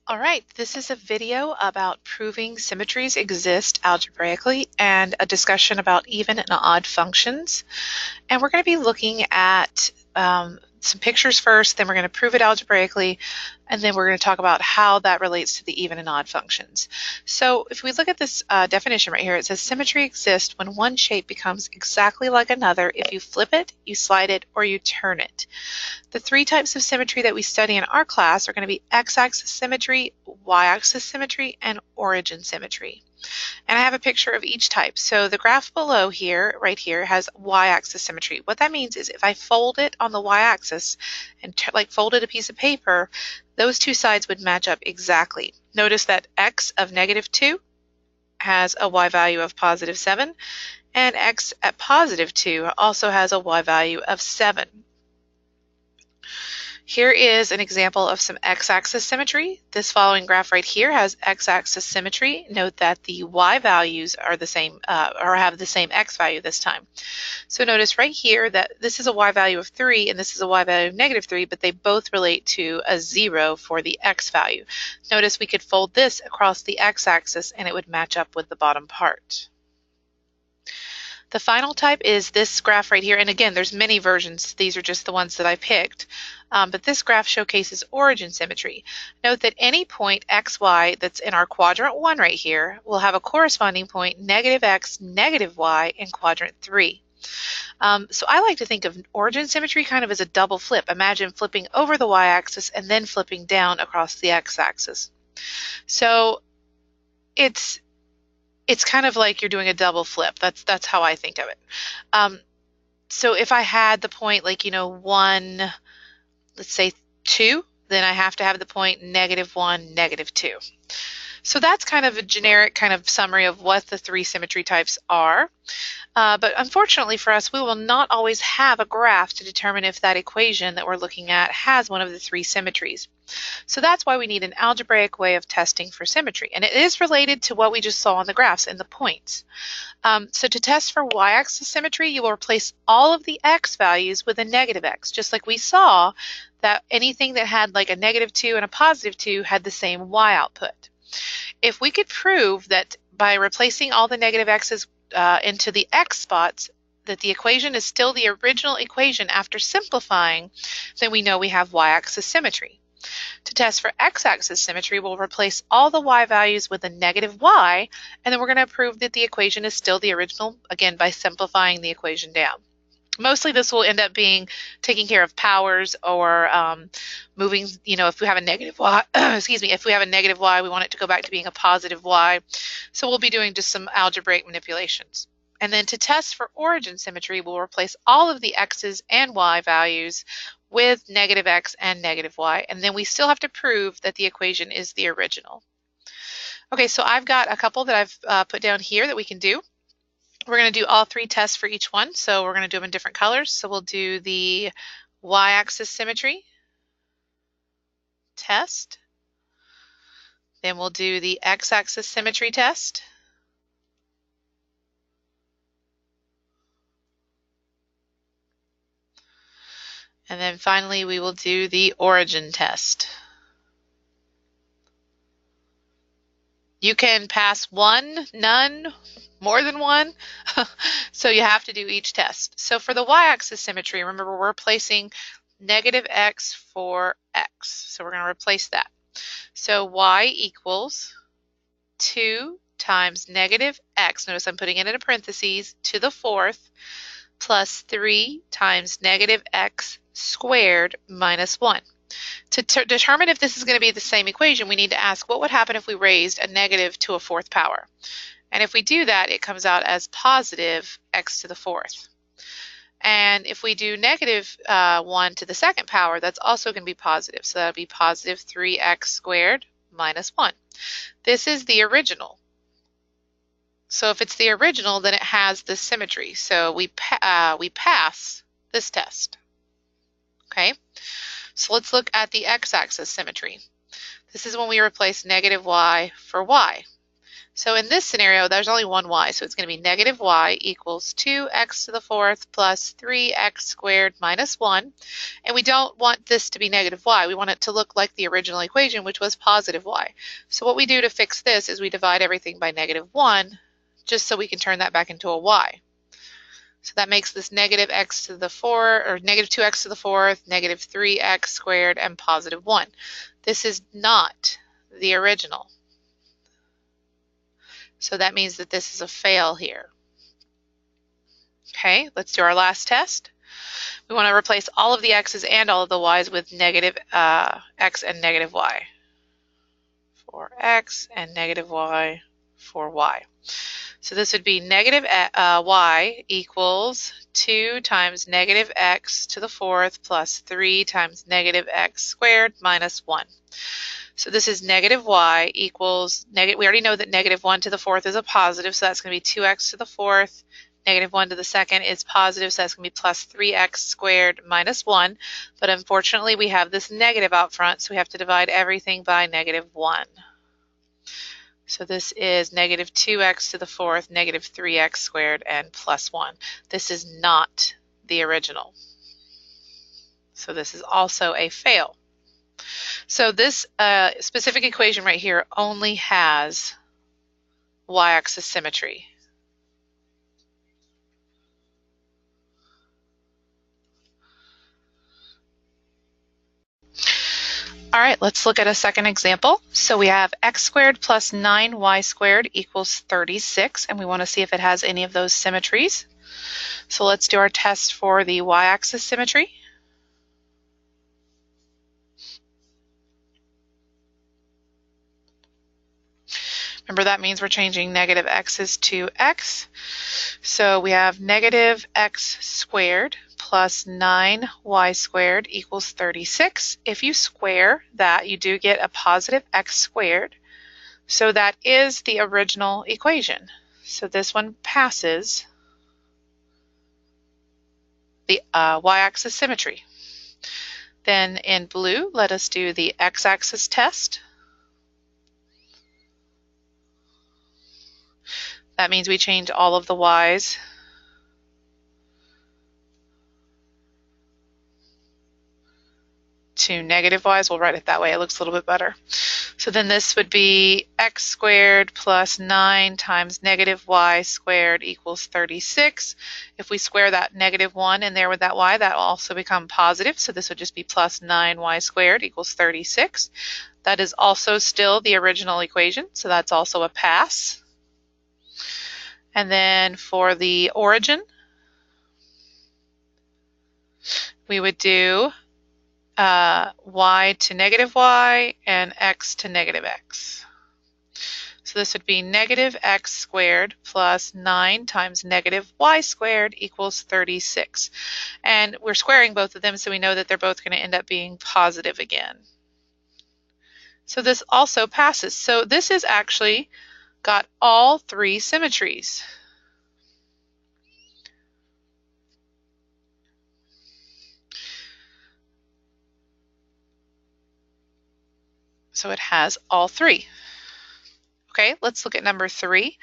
All right, this is a video about proving symmetries exist algebraically and a discussion about even and odd functions. And we're going to be looking at some pictures first, then we're going to prove it algebraically, and then we're going to talk about how that relates to the even and odd functions. So if we look at this definition right here, it says symmetry exists when one shape becomes exactly like another if you flip it, you slide it, or you turn it. The three types of symmetry that we study in our class are going to be x-axis symmetry, y-axis symmetry, and origin symmetry. And I have a picture of each type. So the graph below here, right here, has y-axis symmetry. What that means is if I fold it on the y-axis and like folded a piece of paper, those two sides would match up exactly. Notice that x of -2 has a y value of +7, and x at +2 also has a y value of 7. Here is an example of some x-axis symmetry. This following graph right here has x-axis symmetry. Note that the y values are the same, or have the same x value this time. So notice right here that this is a y value of 3 and this is a y value of -3, but they both relate to a 0 for the x value. Notice we could fold this across the x-axis and it would match up with the bottom part. The final type is this graph right here, and again, there's many versions. These are just the ones that I picked. But this graph showcases origin symmetry. Note that any point xy that's in our quadrant 1 right here will have a corresponding point -x, -y in quadrant 3. So I like to think of origin symmetry kind of as a double flip. Imagine flipping over the y-axis and then flipping down across the x-axis. So it's kind of like you're doing a double flip. That's how I think of it. So if I had the point like, 1, let's say 2, then I have to have the point -1, -2. So that's kind of a generic kind of summary of what the three symmetry types are. But unfortunately for us, we will not always have a graph to determine if that equation that we're looking at has one of the three symmetries. So that's why we need an algebraic way of testing for symmetry. And it is related to what we just saw on the graphs and the points. So to test for y-axis symmetry, you will replace all of the x values with a -x, just like we saw that anything that had like a -2 and a +2 had the same y output. If we could prove that by replacing all the -x's into the x spots, that the equation is still the original equation after simplifying, then we know we have y-axis symmetry. To test for x-axis symmetry, we'll replace all the y values with a -y, and then we're going to prove that the equation is still the original, again, by simplifying the equation down. Mostly this will end up being taking care of powers or moving, if we have a negative y, excuse me, if we have a negative y, we want it to go back to being a positive y. So we'll be doing just some algebraic manipulations. And then to test for origin symmetry, we'll replace all of the x's and y values with -x and -y. And then we still have to prove that the equation is the original. Okay, so I've got a couple that I've put down here that we can do. We're going to do all three tests for each one, so we're going to do them in different colors. So we'll do the y-axis symmetry test. Then we'll do the x-axis symmetry test. And then finally, we will do the origin test. You can pass one, none, more than one, so you have to do each test. So for the y-axis symmetry, remember we're replacing -x for x. So we're going to replace that. So y equals 2 times -x, notice I'm putting it in a parentheses, to the 4th, plus 3 times -x squared minus 1. To determine if this is going to be the same equation, we need to ask what would happen if we raised a negative to a 4th power. And if we do that, it comes out as positive x to the 4th. And if we do -1 to the 2nd power, that's also going to be positive. So that would be positive 3x squared minus 1. This is the original. So if it's the original, then it has the symmetry. So we pass this test. Okay? So let's look at the x-axis symmetry. This is when we replace -y for y. So in this scenario, there's only one y, so it's going to be negative y equals 2x to the fourth plus 3x squared minus 1. And we don't want this to be negative y. We want it to look like the original equation, which was positive y. So what we do to fix this is we divide everything by negative 1, just so we can turn that back into a y. So that makes this negative x to the 4, or negative 2x to the fourth, negative 3x squared, and positive 1. This is not the original. So that means that this is a fail here. Okay, let's do our last test. We want to replace all of the x's and all of the y's with negative x and negative y. For x and negative y for y. So this would be negative y equals 2 times negative x to the fourth plus 3 times negative x squared minus 1. So this is negative y equals, we already know that negative 1 to the fourth is a positive, so that's going to be 2x to the fourth. Negative 1 to the second is positive, so that's going to be plus 3x squared minus 1. But unfortunately, we have this negative out front, so we have to divide everything by negative 1. So this is negative 2x to the fourth, negative 3x squared, and plus 1. This is not the original. So this is also a fail. So this specific equation right here only has y-axis symmetry. All right, let's look at a second example. So we have x squared plus 9y squared equals 36, and we want to see if it has any of those symmetries. So let's do our test for the y-axis symmetry. Remember, that means we're changing negative x's to x. So we have negative x squared plus 9y squared equals 36. If you square that, you do get a positive x squared. So that is the original equation. So this one passes the y-axis symmetry. Then in blue, let us do the x-axis test. That means we change all of the y's to negative y's. We'll write it that way. It looks a little bit better. So then this would be x squared plus 9 times negative y squared equals 36. If we square that negative 1 in there with that y, that will also become positive. So this would just be plus 9y squared equals 36. That is also still the original equation, so that's also a pass. And then for the origin, we would do y to negative y and x to negative x. So this would be negative x squared plus 9 times negative y squared equals 36. And we're squaring both of them, so we know that they're both going to end up being positive again. So this also passes. So this is actually got all three symmetries. So it has all three. Okay, let's look at number 3.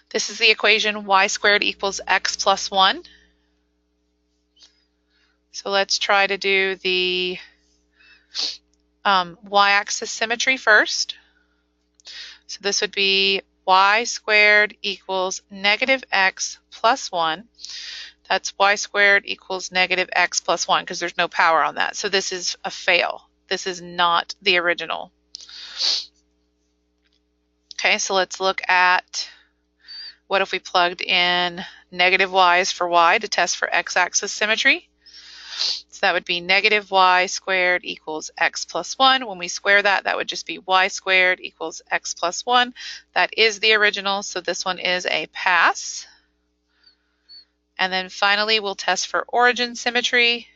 This is the equation y squared equals x plus 1. So let's try to do the y-axis symmetry first. So this would be y squared equals negative x plus 1. That's y squared equals negative x plus 1 because there's no power on that. So this is a fail. This is not the original. Okay, so let's look at what if we plugged in negative y's for y to test for x-axis symmetry. So that would be negative y squared equals x plus 1. When we square that, that would just be y squared equals x plus 1. That is the original, so this one is a pass. And then finally, we'll test for origin symmetry.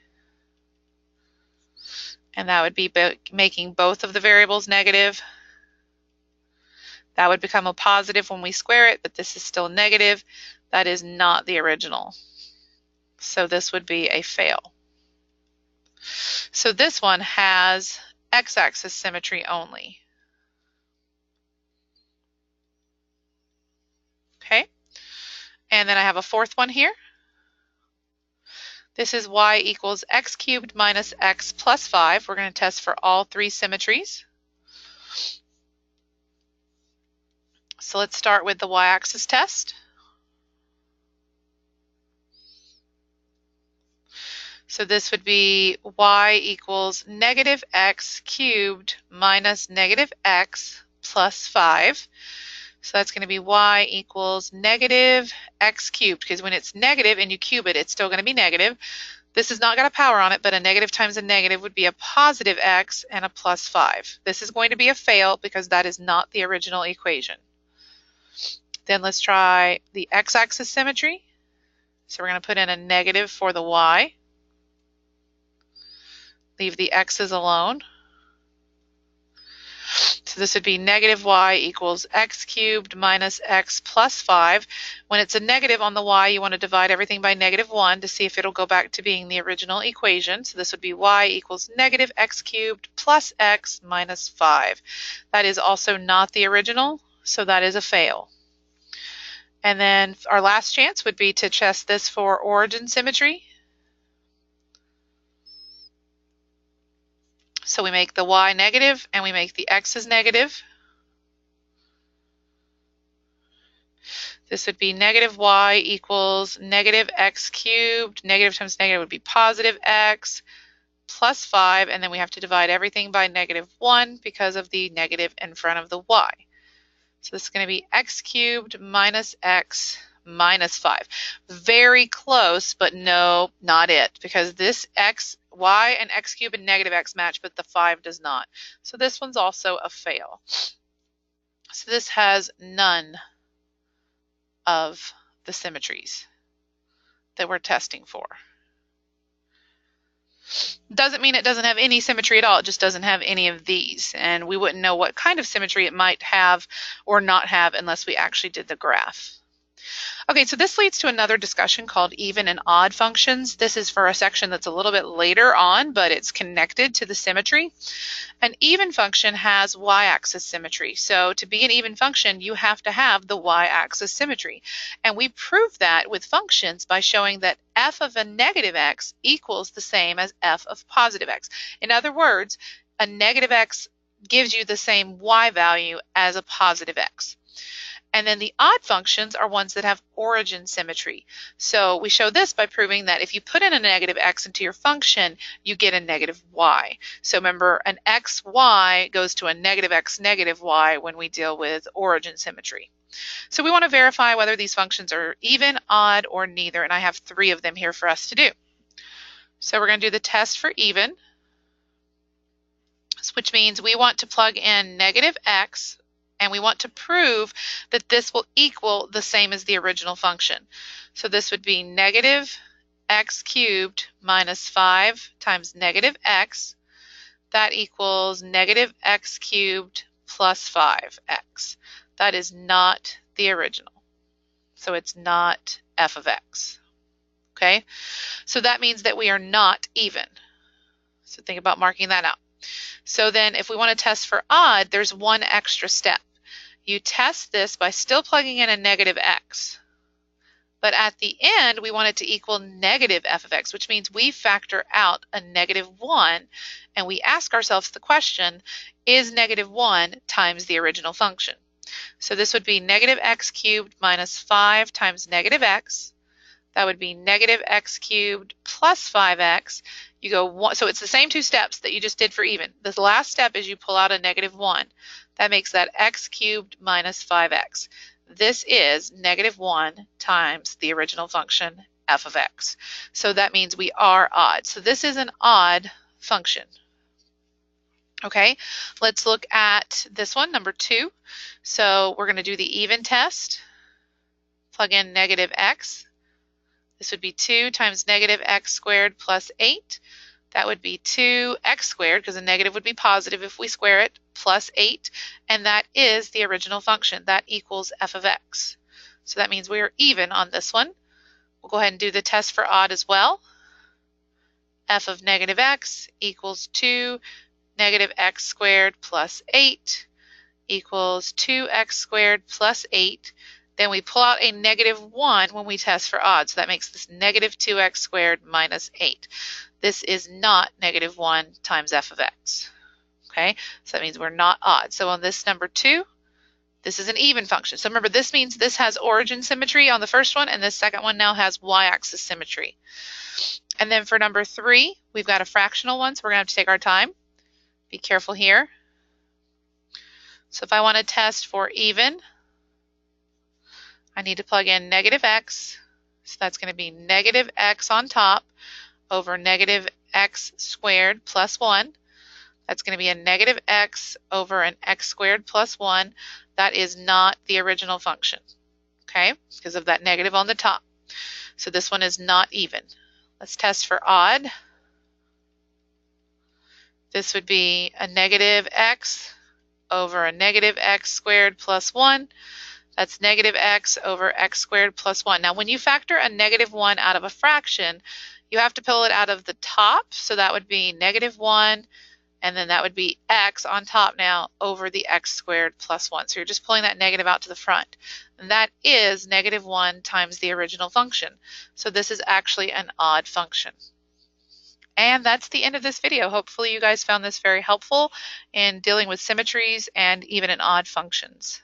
And that would be making both of the variables negative. That would become a positive when we square it, but this is still negative. That is not the original. So this would be a fail. So this one has x-axis symmetry only. Okay, and then I have a fourth one here. This is y equals x cubed minus x plus 5. We're going to test for all three symmetries. So let's start with the y-axis test. So this would be y equals negative x cubed minus negative x plus 5. So that's going to be y equals negative x cubed, because when it's negative and you cube it, it's still going to be negative. This has not got a power on it, but a negative times a negative would be a positive x and a plus 5. This is going to be a fail because that is not the original equation. Then let's try the x-axis symmetry. So we're going to put in a negative for the y. Leave the x's alone. So this would be negative y equals x cubed minus x plus 5. When it's a negative on the y, you want to divide everything by negative 1 to see if it'll go back to being the original equation. So this would be y equals negative x cubed plus x minus 5. That is also not the original, so that is a fail. And then our last chance would be to test this for origin symmetry. So we make the y negative and we make the x's negative. This would be negative y equals negative x cubed. Negative times negative would be positive x plus 5, and then we have to divide everything by negative 1 because of the negative in front of the y. So this is going to be x cubed minus x minus 5. Very close, but no, not it, because this x, y and x cubed and negative x match, but the 5 does not. So this one's also a fail. So this has none of the symmetries that we're testing for. Doesn't mean it doesn't have any symmetry at all, it just doesn't have any of these, and we wouldn't know what kind of symmetry it might have or not have unless we actually did the graph. Okay, so this leads to another discussion called even and odd functions. This is for a section that's a little bit later on, but it's connected to the symmetry. An even function has y-axis symmetry. So to be an even function, you have to have the y-axis symmetry. And we prove that with functions by showing that f of a negative x equals the same as f of positive x. In other words, a negative x gives you the same y value as a positive x. And then the odd functions are ones that have origin symmetry. So we show this by proving that if you put in a negative x into your function, you get a negative y. So remember, an xy goes to a negative x negative y when we deal with origin symmetry. So we want to verify whether these functions are even, odd, or neither, and I have 3 of them here for us to do. So we're going to do the test for even, which means we want to plug in negative x, and we want to prove that this will equal the same as the original function. So this would be negative x cubed minus 5 times negative x. That equals negative x cubed plus 5x. That is not the original. So it's not f of x. Okay? So that means that we are not even. So think about marking that out. So then if we want to test for odd, there's one extra step. You test this by still plugging in a negative x. But at the end, we want it to equal negative f of x, which means we factor out a negative 1, and we ask ourselves the question, is negative 1 times the original function? So this would be negative x cubed minus 5 times negative x. That would be negative x cubed plus 5x. You go one, so it's the same 2 steps that you just did for even. The last step is you pull out a negative 1. That makes that x cubed minus 5x. This is negative 1 times the original function f of x. So that means we are odd. So this is an odd function. Okay, let's look at this one, number 2. So we're going to do the even test. Plug in negative x. This would be 2 times negative x squared plus 8. That would be 2x squared, because a negative would be positive if we square it, plus 8. And that is the original function. That equals f of x. So that means we are even on this one. We'll go ahead and do the test for odd as well. F of negative x equals 2 negative x squared plus 8 equals 2x squared plus 8. Then we pull out a -1 when we test for odd. So that makes this -2x squared minus 8. This is not -1 times f of x. Okay, so that means we're not odd. So on this number 2, this is an even function. So remember, this means this has origin symmetry on the first one, and this second one now has y-axis symmetry. And then for number 3, we've got a fractional one, so we're going to have to take our time. Be careful here. So if I want to test for even, I need to plug in -x. So that's going to be -x on top over -x squared plus 1. That's going to be a -x over an x squared plus 1. That is not the original function, okay, because of that negative on the top. So this one is not even. Let's test for odd. This would be a -x over a -x squared plus 1. That's -x over x squared plus 1. Now, when you factor a -1 out of a fraction, you have to pull it out of the top. So that would be -1, and then that would be x on top now over the x squared plus 1. So you're just pulling that negative out to the front. And that is -1 times the original function. So this is actually an odd function. And that's the end of this video. Hopefully you guys found this very helpful in dealing with symmetries and even in odd functions.